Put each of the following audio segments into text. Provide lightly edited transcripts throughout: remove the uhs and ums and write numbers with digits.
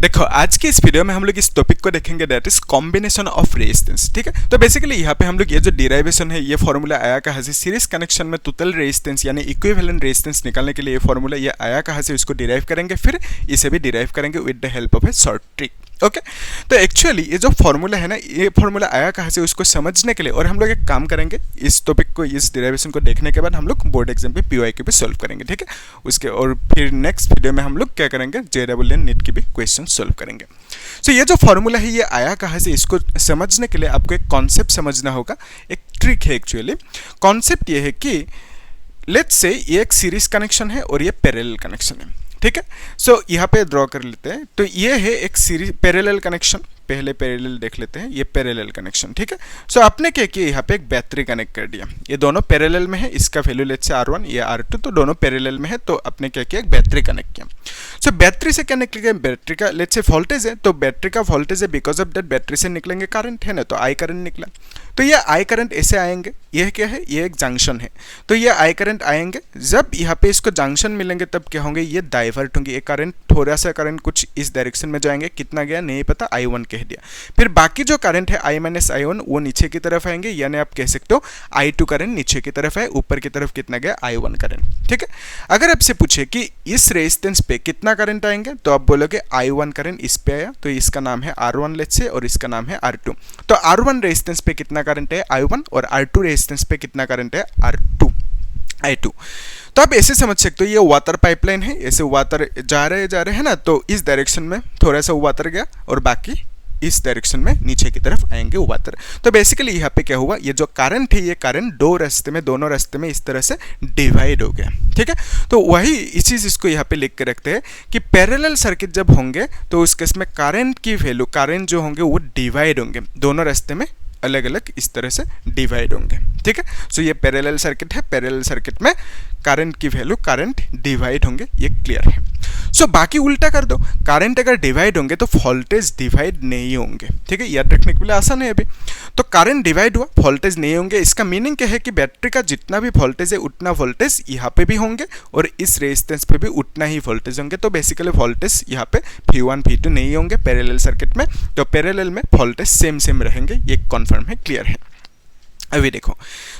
देखो आज के इस वीडियो में हम लोग इस टॉपिक को देखेंगे, that is combination of resistance. ठीक है, तो बेसिकली यहाँ पे हम लोग ये जो डिराइवेशन है, ये फॉर्मूला आया कहाँ से, सीरीज कनेक्शन में टोटल रेजिस्टेंस यानी इक्विवेलेंट रेजिस्टेंस निकालने के लिए ये फॉर्मूला ये आया कहाँ से, इसको डिराइव करेंगे, फिर इसे भी डिराइव करेंगे with the help of A short trick. Okay तो एक्चुअली ये जो फॉर्मूला है ना, ये फॉर्मूला आया कहाँ से उसको समझने के लिए, और हम लोग एक काम करेंगे, इस टॉपिक को, इस डिराइवेशन को देखने के बाद हम लोग बोर्ड एग्जाम पे PYQ भी सॉल्व करेंगे। ठीक है, उसके और फिर नेक्स्ट वीडियो में हम लोग क्या करेंगे, JEE नीट की भी क्वेश्चन सॉल्व करेंगे। सो ये जो फॉर्मूला है ये आया कहाँ से, इसको समझने के लिए आपको एक कॉन्सेप्ट समझना होगा, एक ट्रिक है एक्चुअली। कॉन्सेप्ट ये है कि लेट्स से ये एक सीरीज कनेक्शन है और ये पैरेलल कनेक्शन है। ठीक है, सो यहाँ पे ड्रॉ कर लेते हैं। तो ये है एक सीरीज पैरेलल कनेक्शन, पहले पैरेलल देख लेते हैं, ये पैरेलल कनेक्शन। ठीक है, सो आपने क्या किया, यहाँ पे एक बैटरी कनेक्ट कर दिया, ये दोनों पैरेलल में है, इसका वैल्यू लेट्स से R1 ये R2, तो दोनों पैरेलल में है, तो आपने क्या किया, एक बैटरी कनेक्ट किया। सो बैटरी से क्या निकलेगा, बैटरी का लेट्स से वोल्टेज है, तो बैटरी का वोल्टेज है, बिकॉज ऑफ दैट बैटरी से निकलेंगे करंट है ना, तो आई करंट निकला। तो ये आई करंट ऐसे आएंगे, यह क्या है, ये एक जंक्शन है, तो ये आई करंट आएंगे, जब यहाँ पे इसको जंक्शन मिलेंगे तब क्या होंगे, ये डाइवर्ट होंगे, ये करंट थोड़ा सा करंट कुछ इस डायरेक्शन में जाएंगे, कितना गया नहीं पता, I1 कह दिया। फिर बाकी जो करंट है I - I1 वो नीचे की तरफ आएंगे, यानी आप कह सकते हो I2 करंट नीचे की तरफ है, ऊपर की तरफ कितना गया, I1 करंट। ठीक है, अगर आपसे पूछे कि इस रेजिस्टेंस पे कितना करंट आएंगे, तो आप बोलोगे I1 करंट इस पे आया, तो इसका नाम है R1 लेट्स से, और इसका नाम है R2। तो R1 रेजिस्टेंस पे कितना करंट है, I1, और R2 रेजिस्टेंस पे कितना करंट है, I2। तो आप ऐसे समझ सकते हो, ये वाटर पाइपलाइन है, ऐसे वाटर जा रहे हैं ना, तो इस डायरेक्शन में थोड़ा सा वाटर गया और बाकी इस डायरेक्शन में नीचे की तरफ आएंगे वाटर। तो बेसिकली यहाँ पे क्या हुआ, ये जो करंट है, ये करंट दोनों रास्ते में इस तरह से डिवाइड हो गया। ठीक है, तो वही इसी चीज को यहाँ पे लिख के रखते हैं कि पैरेलल सर्किट जब होंगे तो उस केस में करंट की वैल्यू, करंट जो होंगे वो डिवाइड होंगे, दोनों रास्ते में अलग अलग इस तरह से डिवाइड होंगे। ठीक है, सो ये पैरेलल सर्किट है, पैरेलल सर्किट में करंट की वैल्यू, करंट डिवाइड होंगे, ये क्लियर है। सो बाकी उल्टा कर दो, करंट अगर डिवाइड होंगे तो वोल्टेज डिवाइड नहीं होंगे। ठीक है, याद रखने के लिए आसान है अभी। तो करंट डिवाइड हुआ, वोल्टेज नहीं होंगे, इसका मीनिंग क्या है कि बैटरी का जितना भी वोल्टेज है उतना वोल्टेज यहाँ पे भी होंगे और इस रेजिस्टेंस पे भी उतना ही वोल्टेज होंगे। तो बेसिकली वोल्टेज यहाँ पे V1 V2 नहीं होंगे पैरेलल सर्किट में, तो पैरेलल में वोल्टेज सेम रहेंगे, ये कन्फर्म है, क्लियर है। अभी देखो,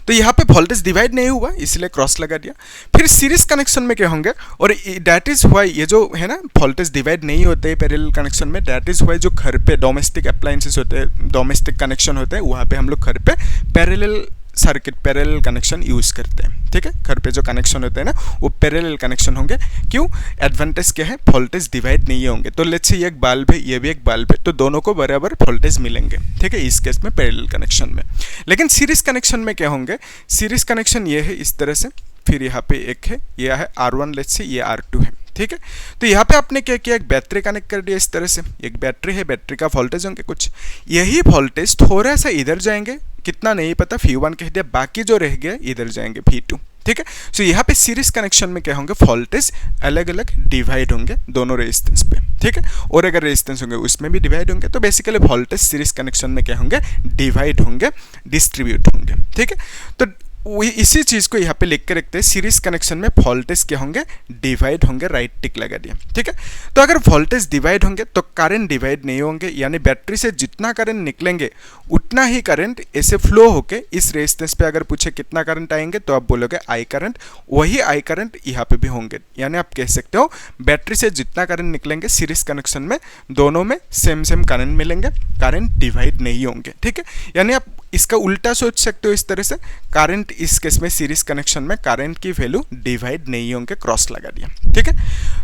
तो यहाँ पे वोल्टेज डिवाइड नहीं हुआ इसलिए क्रॉस लगा दिया। फिर सीरीज कनेक्शन में क्या होंगे, और दैट इज व्हाई ये जो है ना वोल्टेज डिवाइड नहीं होते हैं पैरेलल कनेक्शन में, दैट इज व्हाई जो घर पे डोमेस्टिक अप्लायंसेस होते हैं, डोमेस्टिक कनेक्शन होते हैं, वहाँ पे हम लोग घर पे parallel circuit, parallel connection use करते हैं। ठीक है, घर पे जो कनेक्शन होते हैं ना वो पैरेलल कनेक्शन होंगे। क्यों, एडवांटेज क्या है, वोल्टेज डिवाइड नहीं होंगे। तो लेट्स से ये एक बल्ब है, ये भी एक बल्ब है, तो दोनों को बराबर वोल्टेज मिलेंगे। ठीक है, इस केस में पैरेलल कनेक्शन में। लेकिन सीरीज कनेक्शन में क्या होंगे, सीरीज कनेक्शन ये है इस तरह से, फिर यहाँ पे एक है, ये है R1 लेट्स से, ये R2 है। ठीक है, तो यहाँ पे आपने क्या किया, एक बैटरी कनेक्ट कर दिया इस तरह से, एक बैटरी है, बैटरी का वोल्टेज होंगे कुछ, यही वोल्टेज थोड़ा सा इधर जाएंगे, कितना नहीं पता, V1 कह दिया, बाकी जो रह गया इधर जाएंगे V2। ठीक है, सो यहाँ पे सीरीज कनेक्शन में क्या होंगे, वोल्टेज अलग अलग डिवाइड होंगे दोनों रेजिस्टेंस पे। ठीक है, और अगर रेजिस्टेंस होंगे उसमें भी डिवाइड होंगे, तो बेसिकली वोल्टेज सीरीज कनेक्शन में क्या होंगे, डिवाइड होंगे, डिस्ट्रीब्यूट होंगे। ठीक है, तो इसी चीज को यहाँ पे लिख के रखते हैं, सीरीज कनेक्शन में वोल्टेज क्या होंगे, डिवाइड होंगे, राइट टिक लगा दिया। ठीक है, तो अगर वोल्टेज डिवाइड होंगे तो करंट डिवाइड नहीं होंगे, यानी बैटरी से जितना करंट निकलेंगे उतना ही करंट ऐसे फ्लो होके इस रेजिस्टेंस पे अगर पूछे कितना करंट आएंगे तो आप बोलोगे आई करंट, वही आई करंट यहाँ पे भी होंगे। यानी आप कह सकते हो बैटरी से जितना करंट निकलेंगे सीरीज कनेक्शन में दोनों में सेम करंट मिलेंगे, करंट डिवाइड नहीं होंगे। ठीक है, यानी आप इसका उल्टा सोच सकते हो इस तरह से, करंट इस केस में सीरीज कनेक्शन में करंट की वैल्यू डिवाइड नहीं होंगे, क्रॉस लगा दिया। ठीक है,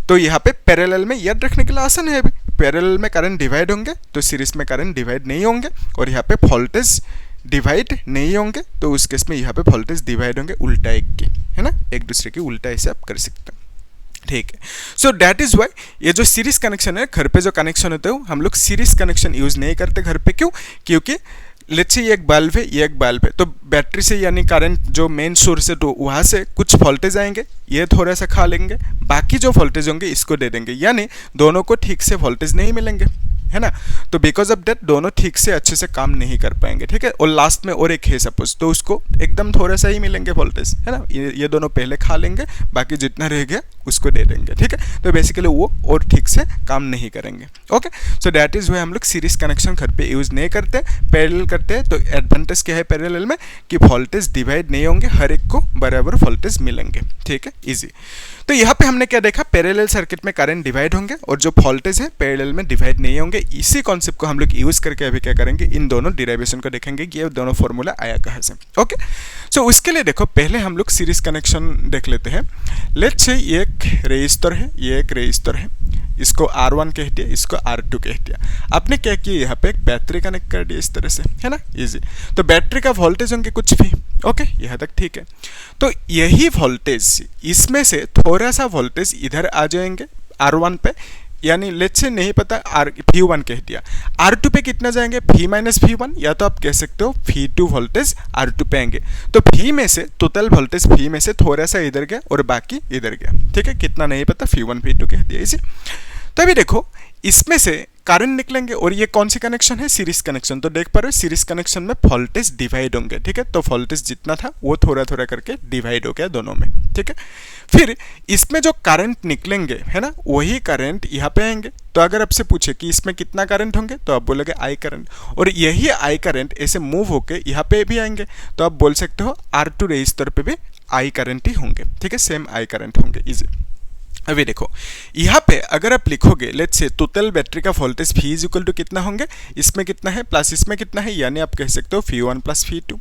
तो यहाँ पे पैरेलल में याद रखने के लिए आसान है, अभी पैरेलल में करंट डिवाइड होंगे तो सीरीज में करंट डिवाइड नहीं होंगे, और यहाँ पे वोल्टेज डिवाइड नहीं होंगे तो उस केस में यहाँ पे वोल्टेज डिवाइड होंगे, उल्टा एक के, है ना, एक दूसरे की उल्टा ऐसे आप कर सकते हो। ठीक है, सो दैट इज वाई ये जो सीरीज कनेक्शन है, घर पे जो कनेक्शन होते हैं हम लोग सीरीज कनेक्शन यूज नहीं करते घर पे। क्यों, क्योंकि लेट्स से ये एक बल्ब है, ये एक बल्ब है, तो बैटरी से यानी करंट जो मेन सोर्स है तो वहाँ से कुछ वोल्टेज आएंगे, ये थोड़ा सा खा लेंगे, बाकी जो वोल्टेज होंगे इसको दे देंगे, यानी दोनों को ठीक से वोल्टेज नहीं मिलेंगे। है ना। तो बिकॉज ऑफ दैट दोनों ठीक से अच्छे से काम नहीं कर पाएंगे, ठीक है। और लास्ट में और एक है सपोज, तो उसको एकदम थोड़ा सा ही मिलेंगे वोल्टेज, है ना। ये दोनों पहले खा लेंगे, बाकी जितना रह गया उसको दे देंगे, ठीक है। तो बेसिकली वो और ठीक से काम नहीं करेंगे। Okay, so that is why हम लोग सीरीज कनेक्शन घर पे यूज नहीं करते, पैरेलल करते हैं। तो एडवांटेज क्या है पैरेलल में कि वोल्टेज डिवाइड नहीं होंगे, हर एक को बराबर वोल्टेज मिलेंगे, ठीक है, इजी। तो यहाँ पे हमने क्या देखा, पैरेलल सर्किट में करंट डिवाइड होंगे और जो वोल्टेज है पैरेलल में डिवाइड नहीं होंगे। इसी कॉन्सेप्ट को हम लोग यूज करके अभी क्या करेंगे, इन दोनों डिराइवेशन को देखेंगे कि ये दोनों फॉर्मूला आया कहाँ से। ओके, सो उसके लिए देखो पहले हम लोग सीरीज कनेक्शन देख लेते हैं। लेट्स से ये एक रेजिस्टर है, ये एक रेजिस्टर है, इसको R1 कह दिया, इसको R2 कह दिया। आपने क्या किया, यहाँ पे एक बैटरी कनेक्ट कर दिया इस तरह से, है ना, इजी। तो बैटरी का वोल्टेज होंगे कुछ भी, ओके, यहाँ तक ठीक है। तो यही वोल्टेज इसमें से थोड़ा सा वोल्टेज इधर आ जाएंगे R1 पे, यानी लेट्स से नहीं पता V1 कह दिया, R2 पे कितना जाएंगे V माइनस V1, या तो आप कह सकते हो V2 वोल्टेज R2 पे आएंगे। तो V में से टोटल वोल्टेज V में से थोड़ा सा इधर गया और बाकी इधर गया, ठीक है, कितना नहीं पता V1 V2 कह दिया इसे। तभी देखो इसमें से करंट निकलेंगे और ये कौन सी कनेक्शन है, सीरीज कनेक्शन। तो देख पा रहे हो सीरीज कनेक्शन में वोल्टेज डिवाइड होंगे, ठीक है। तो वोल्टेज जितना था वो थोड़ा थोड़ा करके डिवाइड हो गया दोनों में, ठीक है। फिर इसमें जो करंट निकलेंगे, है ना, वही करंट यहाँ पे आएंगे। तो अगर आपसे पूछे कि इसमें कितना करंट होंगे, तो आप बोलोगे आई करंट, और यही आई करंट ऐसे मूव होके यहाँ पे भी आएंगे। तो आप बोल सकते हो R2 रेजिस्टर पे भी आई करंट ही होंगे, ठीक है, सेम आई करंट होंगे, इजी। अभी देखो यहाँ पे अगर आप लिखोगे लेट्स से टोटल बैटरी का voltage V is equal to कितना होंगे, इसमें कितना है प्लस इसमें कितना है, यानी आप कह सकते हो V1 प्लस V2।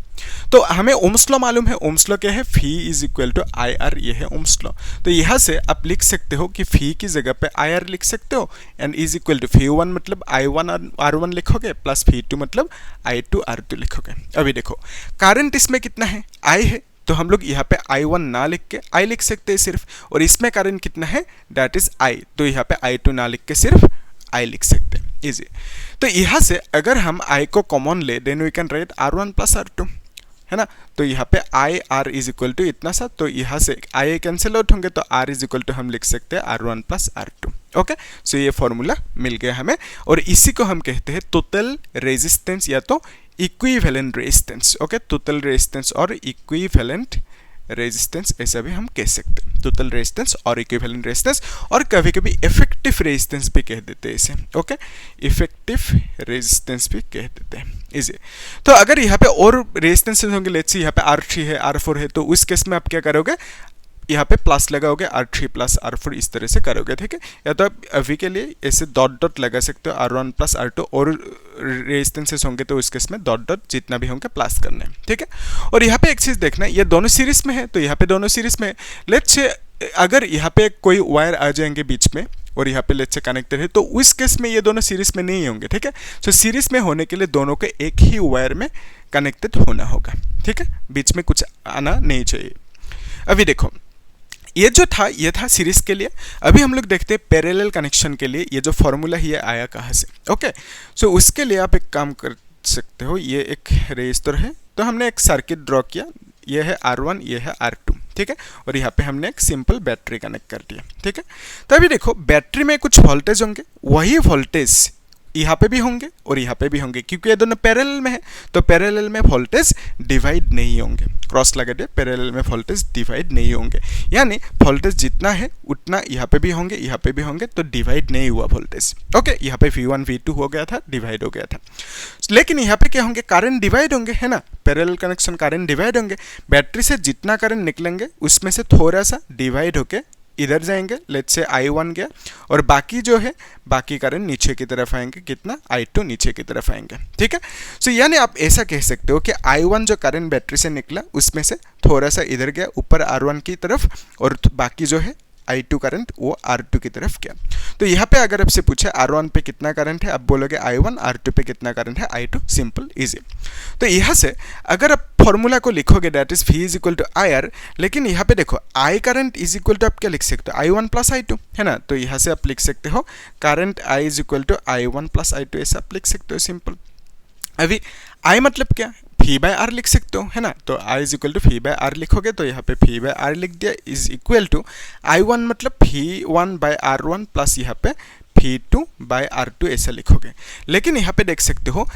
तो हमें ओम्स लॉ मालूम है, ओम्स लॉ क्या है, V is equal to IR, ये है ओम्स लॉ। तो यहाँ से आप लिख सकते हो कि V की जगह पे IR लिख सकते हो, and is equal to V1 मतलब I1 R1 लिखोगे, प्लस V2 मतलब I2 R2 लिखोगे। अभी देखो करंट इसमें कितना है, I है, तो हम लोग यहाँ पे I1 ना लिख के I लिख सकते हैं सिर्फ, और इसमें करंट कितना है दैट इज I, तो यहाँ पे I2 ना लिख के सिर्फ I लिख सकते हैं, इजी। तो यहाँ से अगर हम I को कॉमन ले then we can write R1 plus R2, है ना। तो यहाँ पे I R is equal to इतना सा, तो यहाँ से I कैंसिल आउट होंगे, तो R इज इक्वल टू हम लिख सकते हैं R1 प्लस R2। ओके, सो ये फॉर्मूला मिल गया हमें, और इसी को हम कहते हैं टोटल रेजिस्टेंस या तो equivalent resistance. Okay, total resistance और इक्विवेलेंट रेजिस्टेंस ऐसा भी हम कह सकते हैं, टोटल रेजिस्टेंस और इक्विवेलेंट रेजिस्टेंस, और कभी कभी इफेक्टिव रेजिस्टेंस भी कह देते हैं इसे। ओके, इफेक्टिव रेजिस्टेंस भी कह देते हैं, इजी। तो अगर यहाँ पे और रेजिस्टेंस होंगे, लेट्स सी यहाँ पे R3 है R4 है, तो उस केस में आप क्या करोगे, यहाँ पे प्लस लगाओगे, R3 प्लस R4 इस तरह से करोगे, ठीक है। या तो आप अभी के लिए ऐसे डॉट डॉट लगा सकते हो, R1 प्लस R2, और रेजिस्टेंसेस होंगे तो उस केस में डॉट डॉट जितना भी होंगे प्लस करना है, ठीक है। और यहाँ पे एक चीज़ देखना है, ये दोनों सीरीज में है, तो यहाँ पे दोनों सीरीज में है। लेट्स से अगर यहाँ पे कोई वायर आ जाएंगे बीच में और यहाँ पे लेट्स से कनेक्टेड है, तो उस केस में ये दोनों सीरीज में नहीं होंगे, ठीक है। सो सीरीज में होने के लिए दोनों के एक ही वायर में कनेक्टेड होना होगा, ठीक है, बीच में कुछ आना नहीं चाहिए। अभी देखो ये जो था ये था सीरीज के लिए। अभी हम लोग देखते हैं पैरेलल कनेक्शन के लिए ये जो फॉर्मूला है ये आया कहाँ से। ओके, सो उसके लिए आप एक काम कर सकते हो, ये एक रेजिस्टर है, तो हमने एक सर्किट ड्रॉ किया, ये है R1 ये है R2, ठीक है, और यहाँ पे हमने एक सिंपल बैटरी कनेक्ट कर दिया, ठीक है। तो अभी देखो बैटरी में कुछ वोल्टेज होंगे, वही वोल्टेज यहाँ पे भी होंगे और यहाँ पे भी होंगे, क्योंकि ये दोनों पैरेलल में है, तो पैरेलल में वोल्टेज डिवाइड नहीं होंगे, क्रॉस लगा दिया, पैरेलल में वोल्टेज डिवाइड नहीं होंगे, यानी वोल्टेज जितना है उतना यहाँ पे भी होंगे यहाँ पे भी होंगे, तो डिवाइड नहीं हुआ वोल्टेज। ओके, यहाँ पे V1 V2 हो गया था, डिवाइड हो गया था, लेकिन यहाँ पे क्या होंगे, करंट डिवाइड होंगे, है ना, पैरेलल कनेक्शन करंट डिवाइड होंगे। बैटरी से जितना करंट निकलेंगे उसमें से थोड़ा सा डिवाइड होके इधर जाएंगे, लेट्स से I1 गया, और बाकी जो है बाकी करंट नीचे की तरफ आएंगे, कितना I2 नीचे की तरफ आएंगे, ठीक है। सो यानी आप ऐसा कह सकते हो कि I1 जो करंट बैटरी से निकला उसमें से थोड़ा सा इधर गया ऊपर R1 की तरफ, और बाकी जो है I2 करंट वो R2 की तरफ गया। तो यहाँ पे अगर आपसे पूछे R1 पे कितना करंट है, आप बोलोगे I1, R2 पे कितना करंट है I2, सिंपल इजी। तो यहाँ से अगर आप फॉर्मूला को लिखोगे that is V is equal to IR, लेकिन यहाँ पे देखो I current is equal to आप क्या लिख सकते हो, I1 प्लस I2, है ना। तो यहाँ से आप लिख सकते हो current I is equal to I1 plus I2, ऐसा आप लिख सकते हो, सिंपल। अभी I मतलब क्या, V बाय R लिख सकते हो, है ना। तो I is equal to V by R लिखोगे, तो यहाँ पे V बाय R लिख दिया, इज इक्वल टू I1 मतलब V1 बाय R1 प्लस यहाँ पे V2 बाय R2 ऐसा लिखोगे। लेकिन यहाँ पे देख सकते हो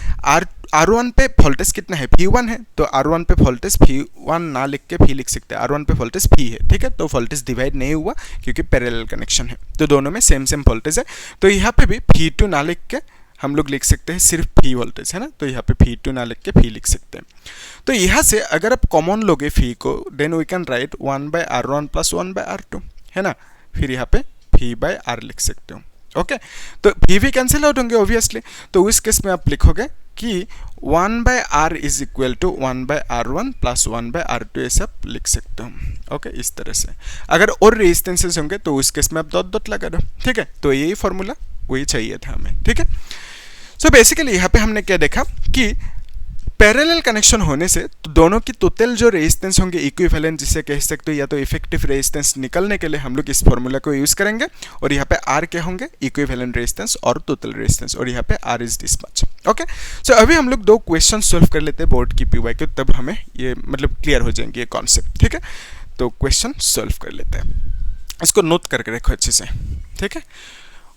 R1 पे वोल्टेज कितना है, V1 है, तो R1 पे वोल्टेज V1 ना लिख के V लिख सकते हैं। R1 पे वोल्टेज V है, ठीक है, तो वोल्टेज डिवाइड नहीं हुआ क्योंकि पैरेलल कनेक्शन है, तो दोनों में सेम सेम वोल्टेज है। तो यहाँ पे भी V2 ना लिख के हम लोग लिख सकते हैं सिर्फ V वोल्टेज है ना, तो यहाँ पे V2 ना लिख के V लिख सकते हैं। तो यहाँ से अगर आप कॉमन लोगे V को, then we can write 1 by R1 plus 1 by R2 है ना, फिर यहाँ पे V बाय R लिख सकते हो। ओके, तो V कैंसिल आउट होंगे ऑब्वियसली, तो उस केस में आप लिखोगे कि 1 by R is equal to 1 by R1 plus 1 by R2 ऐसा लिख सकते हो। ओके, इस तरह से। अगर और रेजिस्टेंसेस होंगे तो उस केस में आप डॉट डॉट लगा दो, ठीक है। तो यही फॉर्मूला वही चाहिए था हमें, ठीक है। सो बेसिकली यहाँ पे हमने क्या देखा कि पैरेलल कनेक्शन होने से तो दोनों की टोटल जो रेजिस्टेंस होंगे इक्विवेलेंट जिसे कह सकते हो, या तो इफेक्टिव रेजिस्टेंस निकलने के लिए हम लोग इस फॉर्मूला को यूज करेंगे, और यहाँ पे R क्या होंगे, इक्विवेलेंट रेजिस्टेंस और टोटल रेजिस्टेंस, और यहाँ पे R is this much. Okay, so अभी हम लोग 2 क्वेश्चन सॉल्व कर लेते हैं बोर्ड की PY के, तब हमें ये मतलब क्लियर हो जाएंगे ये कॉन्सेप्ट, ठीक है। तो क्वेश्चन सॉल्व कर लेते हैं, इसको नोट करके रखो अच्छे से, ठीक है।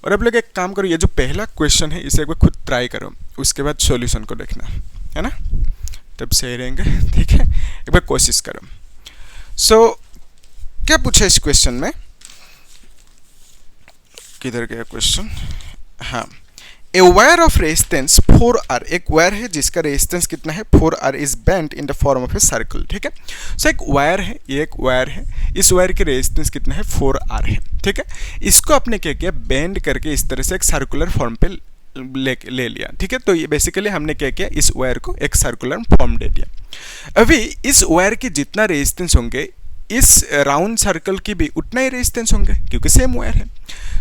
और अब लोग एक काम करो, ये जो पहला क्वेश्चन है इसे एक बार खुद ट्राई करो, उसके बाद सॉल्यूशन को देखना है ना, तब सही रहेंगे, ठीक है। एक बार कोशिश करो। सो क्या पूछा इस क्वेश्चन में, किधर गया क्वेश्चन, हाँ, a wire of resistance 4R, एक वायर है जिसका रेजिस्टेंस कितना है 4R is bent in the form of a circle, ठीक है। सो एक वायर है, ये एक वायर है, इस वायर के रेजिस्टेंस कितना है 4R है, ठीक है। इसको आपने क्या किया, बेंड करके इस तरह से एक सर्कुलर फॉर्म पे ले लिया, ठीक है। तो ये बेसिकली हमने क्या किया, इस वायर को एक सर्कुलर फॉर्म दे दिया। अभी इस वायर के जितना रेजिस्टेंस होंगे इस राउंड सर्कल की भी उतना ही रेजिस्टेंस होंगे क्योंकि सेम वायर है।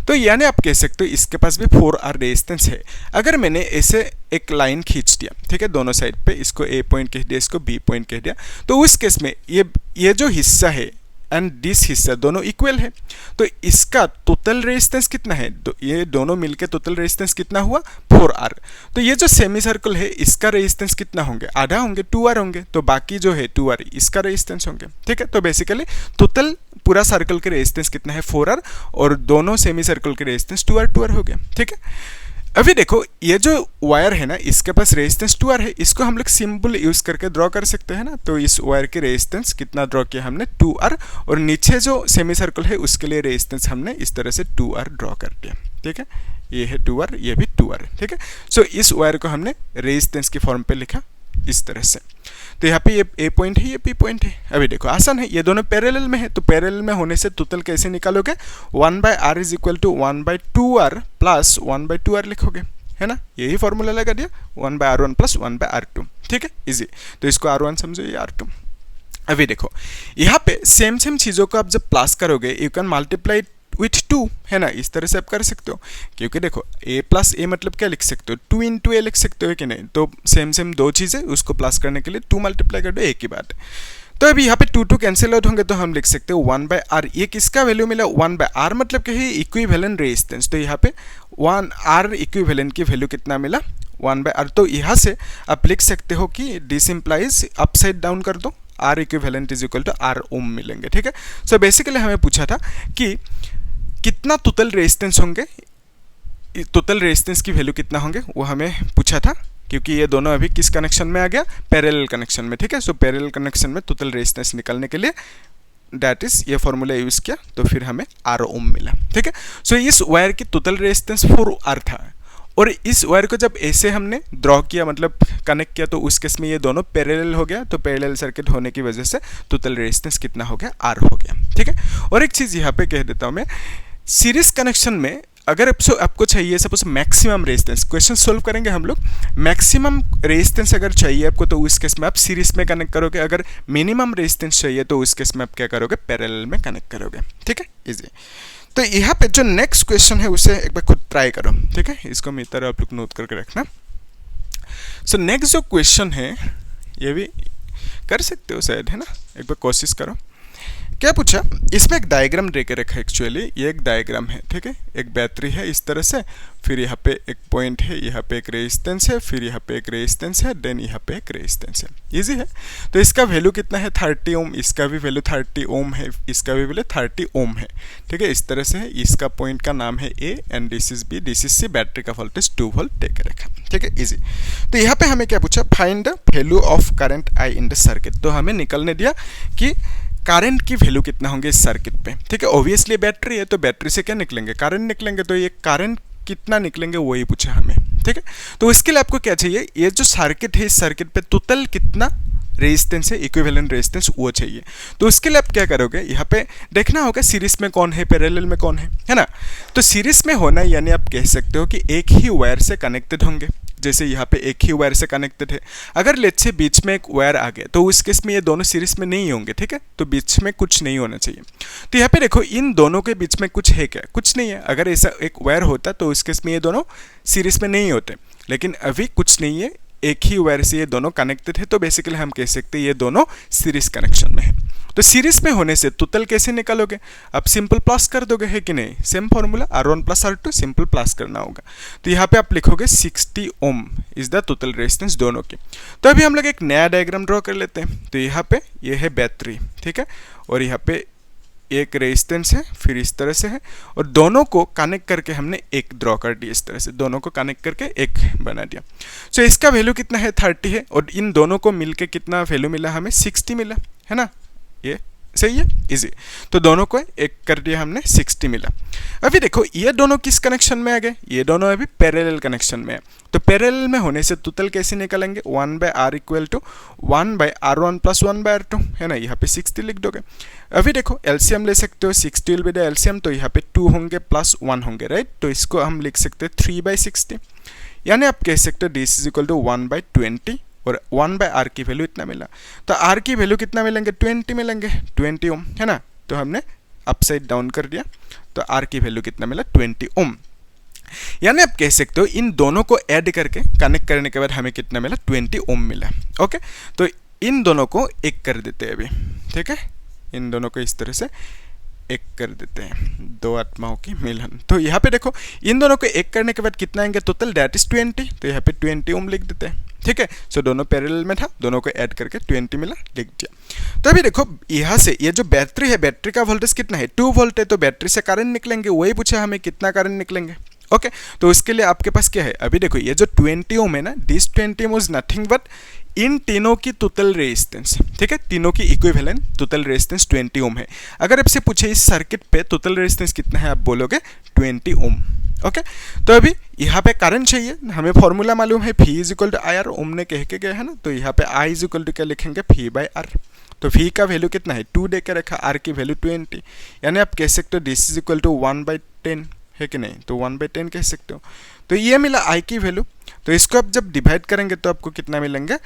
तो यानी आप कह सकते हो इसके पास भी 4R रेजिस्टेंस है। अगर मैंने ऐसे एक लाइन खींच दिया, ठीक है, दोनों साइड पे, इसको A पॉइंट कह दिया, इसको B पॉइंट कह दिया, तो उस केस में ये जो हिस्सा है एंड दिस हिस्सा दोनों इक्वल है, तो इसका टोटल रेजिस्टेंस कितना है, तो ये दोनों मिलके टोटल रेजिस्टेंस कितना हुआ 4R। तो ये जो सेमी सर्कल है इसका रेजिस्टेंस कितना होंगे, आधा होंगे, 2R होंगे, तो बाकी जो है 2R इसका रेजिस्टेंस होंगे, ठीक है। तो बेसिकली टोटल पूरा सर्कल के रेजिस्टेंस कितना है 4R, और दोनों सेमी सर्कल के रेजिस्टेंस 2R हो गया, ठीक है। अभी देखो ये जो वायर है ना इसके पास रेजिस्टेंस 2R है, इसको हम लोग सिंबल यूज करके ड्रॉ कर सकते हैं ना। तो इस वायर के रेजिस्टेंस कितना ड्रॉ किया हमने 2R, और नीचे जो सेमी सर्कल है उसके लिए रेजिस्टेंस हमने इस तरह से 2R ड्रॉ कर दिया, ठीक है। ये है 2R, ये भी 2R है, ठीक है। सो इस वायर को हमने रेजिस्टेंस की फॉर्म पे लिखा इस तरह से। तो यहाँ पे ये A पॉइंट है, ये B पॉइंट है। अभी देखो आसान है, ये दोनों पैरेलल में है, तो पैरेलल में होने से टोटल कैसे निकालोगे, 1 by R is equal to 1 by 2R plus 1 by 2R लिखोगे, है ना। यही फॉर्मूला लगा दिया, 1 by R1 plus 1 by R2, ठीक है, इजी। तो इसको R1 समझो, ये R2। अभी देखो यहाँ पे सेम सेम चीज़ों को आप जब प्लस करोगे यू कैन मल्टीप्लाई विथ 2, है ना, इस तरह से आप कर सकते हो। क्योंकि देखो A प्लस A मतलब क्या लिख सकते हो, 2 इंटू A लिख सकते हो कि नहीं। तो सेम सेम दो चीज़ें, उसको प्लस करने के लिए 2 मल्टीप्लाई कर दो, एक ही बात। तो अभी यहाँ पे 2 कैंसिल आउट होंगे, तो हम लिख सकते हो 1 बाय R। ये किसका वैल्यू मिला, 1 बाय R मतलब क्या है, इक्विवेलेंट रेजिस्टेंस। तो यहाँ पे 1 R इक्विवेलेंट की वैल्यू कितना मिला 1 बाय R। तो यहाँ से आप लिख सकते हो कि दिस इंप्लाइज अपसाइड डाउन कर दो, R equivalent is equal to R ohm मिलेंगे, ठीक है। सो बेसिकली हमें पूछा था कि कितना टोटल रेजिस्टेंस होंगे, टोटल रेजिस्टेंस की वैल्यू कितना होंगे वो हमें पूछा था, क्योंकि ये दोनों अभी किस कनेक्शन में आ गया, पैरेलल कनेक्शन में, ठीक है। सो पैरेलल कनेक्शन में टोटल रेजिस्टेंस निकालने के लिए दैट इज ये फॉर्मूला यूज किया, तो फिर हमें R ओम मिला, ठीक है। सो इस वायर की टोटल रेजिस्टेंस 4R था, और इस वायर को जब ऐसे हमने ड्रॉ किया मतलब कनेक्ट किया, तो उस केस में ये दोनों पैरेलल हो गया। तो पैरेलल सर्किट होने की वजह से टोटल रेजिस्टेंस कितना हो गया, R हो गया, ठीक है। और एक चीज़ यहाँ पे कह देता हूँ मैं, सीरीज कनेक्शन में अगर आपको चाहिए suppose maximum resistance, question solve करेंगे हम लोग, मैक्सिमम रेजिस्टेंस अगर चाहिए आपको तो उस केस में आप सीरीज में कनेक्ट करोगे। अगर मिनिमम रेजिस्टेंस चाहिए तो उस केस में आप क्या करोगे, पैरेलल में कनेक्ट करोगे, ठीक है, इजी। तो यहाँ पे जो नेक्स्ट क्वेश्चन है उसे एक बार खुद ट्राई करो, ठीक है। इसको मेरी तरह आप लोग नोट करके रखना। सो नेक्स्ट जो क्वेश्चन है ये भी कर सकते हो शायद, है ना, एक बार कोशिश करो। क्या पूछा, इसमें एक डायग्राम देके रखा है एक्चुअली, ये एक डायग्राम है, ठीक है, एक बैटरी है इस तरह से, फिर यहाँ पे एक पॉइंट है, यहाँ पे एक रेजिस्टेंस है, फिर यहाँ पे एक रेजिस्टेंस है, देन यहाँ पे एक रेजिस्टेंस है, इजी है। तो इसका वैल्यू कितना है 30 ओम, इसका भी वैल्यू 30 ओम है, इसका भी वैल्यू 30 ओम है, ठीक है, इस तरह से है। इसका पॉइंट का नाम है A and this is B, this is C, battery का वोल्टेज 2 वोल्ट देके रखा, ठीक है, इजी। तो यहाँ पे हमें क्या पूछा, find the value of current I in the circuit. तो हमें निकलने दिया कि करंट की वैल्यू कितना होंगे इस सर्किट पे, ठीक है। ऑब्वियसली बैटरी है तो बैटरी से क्या निकलेंगे, करंट निकलेंगे, तो ये करंट कितना निकलेंगे वही पूछा हमें, ठीक है। तो इसके लिए आपको क्या चाहिए, ये जो सर्किट है इस सर्किट पे टोटल कितना रेजिस्टेंस है, इक्विवेलेंट रेजिस्टेंस वो चाहिए। तो उसके लिए आप क्या करोगे, यहाँ पे देखना होगा सीरीज में कौन है, पैरेलल में कौन है ना। तो सीरीज में होना यानी आप कह सकते हो कि एक ही वायर से कनेक्टेड होंगे, जैसे यहाँ पे एक ही वायर से कनेक्टेड है। अगर लेट्स से बीच में एक वायर आ गया तो उस केस में ये दोनों सीरीज में नहीं होंगे, ठीक है, तो बीच में कुछ नहीं होना चाहिए। तो यहाँ पे देखो इन दोनों के बीच में कुछ है क्या, कुछ नहीं है। अगर ऐसा एक वायर होता तो उस केस में ये दोनों सीरीज में नहीं होते, लेकिन अभी कुछ नहीं है, एक ही वायर से ये दोनों कनेक्टेड है, तो बेसिकली हम कह सकते हैं ये दोनों सीरीज कनेक्शन में है। तो सीरीज में होने से टोटल कैसे निकालोगे, आप सिंपल प्लस कर दोगे, है कि नहीं, same formula R1 plus R2, simple plus करना होगा। तो यहाँ पे आप लिखोगे 60 ओम इज द टोटल रेजिस्टेंस दोनों की। तो अभी हम लोग एक नया डायग्राम ड्रॉ कर लेते हैं। तो यहाँ पे ये है बैटरी, ठीक है, और यहाँ पे एक रेजिस्टेंस है, फिर इस तरह से है, और दोनों को कनेक्ट करके हमने एक ड्रॉ कर दिया, इस तरह से दोनों को कनेक्ट करके एक बना दिया। सो इसका वैल्यू कितना है 30 है, और इन दोनों को मिलके कितना वैल्यू मिला हमें 60 मिला, है ना, ये सही है, इजी। तो दोनों को एक कर दिया हमने, 60 मिला। अभी देखो ये दोनों किस कनेक्शन में आ गए, ये दोनों अभी पैरेलल कनेक्शन में है। तो पैरेलल में होने से टोटल कैसे निकालेंगे, 1/R equal to 1/R1 plus 1/R2, है ना, यहाँ पे 60 लिख दोगे। अभी देखो एलसीएम ले सकते हो, 60 विल बी द एलसीएम, तो यहाँ पे 2 होंगे प्लस 1 होंगे, राइट। तो इसको हम लिख सकते हैं 3/60, यानी आप कह सकते हो दिस इज इक्वल टू 1/20, और 1/R की वैल्यू इतना मिला। तो R की वैल्यू कितना मिलेंगे, 20 मिलेंगे, 20 ओम, है ना। तो हमने अपसाइड डाउन कर दिया, तो R की वैल्यू कितना मिला 20 ओम। यानी आप कह सकते हो इन दोनों को ऐड करके कनेक्ट करने के बाद हमें कितना मिला 20 ओम मिला। ओके, तो इन दोनों को एक कर देते हैं अभी, ठीक है, इन दोनों को इस तरह से एक कर देते हैं, दो आत्माओं की मिलन। तो यहाँ पे देखो इन दोनों को एक करने के बाद कितना आएंगे टोटल, दैट इज 20, तो यहाँ पे 20 ओम लिख देते हैं, ठीक है। सो दोनों पैरेलल में था, दोनों को ऐड करके 20 मिला, लिख दिया। तो अभी देखो यहाँ से ये जो बैटरी है, बैटरी का वोल्टेज कितना है 2 वोल्ट है, तो बैटरी से करंट निकलेंगे, वही पूछा हमें कितना करंट निकलेंगे। ओके, तो उसके लिए आपके पास क्या है, अभी देखो ये जो 20 ओम है ना, this 20 ohm is nothing but इन तीनों की टोटल रेजिस्टेंस, ठीक है, तीनों की इक्विवेलेंट टोटल रेजिस्टेंस 20 ओम है। अगर आपसे पूछे इस सर्किट पे टोटल रेजिस्टेंस कितना है, आप बोलोगे 20 ओम। ओके, तो अभी यहाँ पे करंट चाहिए, हमें फॉर्मूला मालूम है V is equal to I R, Ohm ने कह के गया है ना, तो यहाँ पे I इज इक्वल टू क्या लिखेंगे V/R। तो V का वैल्यू कितना है 2 दे के रखा, R की वैल्यू 20, यानी आप कह सकते हो दिस इज इक्वल टू 1/10, है कि नहीं, तो 1/10 कह सकते हो। तो ये मिला I की वैल्यू, तो इसको आप जब डिवाइड करेंगे तो आपको कितना मिलेंगे,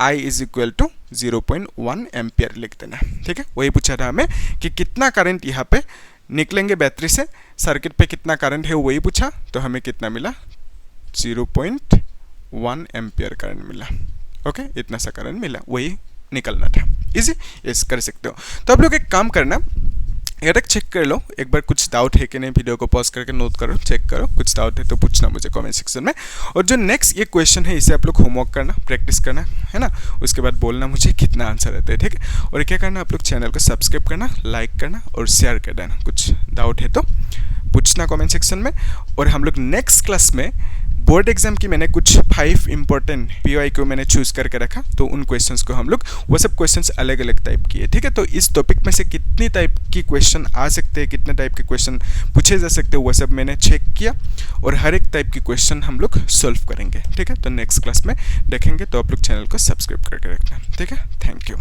I is equal to 0.1 ampere लिख देना, ठीक है। वही पूछा था हमें कि कितना करंट यहाँ पे निकलेंगे बैटरी से, सर्किट पे कितना करंट है वही पूछा, तो हमें कितना मिला 0.1 एम्पियर करंट मिला। ओके, इतना सा करंट मिला, वही निकलना था, इजी, यस कर सकते हो। तो आप लोग एक काम करना, ये तक चेक कर लो एक बार, कुछ डाउट है कि नहीं, वीडियो को पॉज करके नोट करो, चेक करो, कुछ डाउट है तो पूछना मुझे कमेंट सेक्शन में। और जो नेक्स्ट ये क्वेश्चन है इसे आप लोग होमवर्क करना, प्रैक्टिस करना, है ना, उसके बाद बोलना मुझे कितना आंसर रहता है, ठीक है। और क्या करना, आप लोग चैनल को सब्सक्राइब करना, लाइक करना और शेयर कर देना। कुछ डाउट है तो पूछना कमेंट सेक्शन में। और हम लोग नेक्स्ट क्लास में बोर्ड एग्जाम की मैंने कुछ 5 इंपॉर्टेंट PYQ मैंने चूज करके रखा, तो उन क्वेश्चंस को हम लोग, वो सब क्वेश्चंस अलग अलग टाइप की है, ठीक है। तो इस टॉपिक में से कितनी टाइप की क्वेश्चन आ सकते हैं, कितने टाइप के क्वेश्चन पूछे जा सकते हैं, वो सब मैंने चेक किया, और हर एक टाइप की क्वेश्चन हम लोग सॉल्व करेंगे, ठीक है। तो नेक्स्ट क्लास में देखेंगे, तो आप लोग चैनल को सब्सक्राइब करके रखना, ठीक है। Thank you.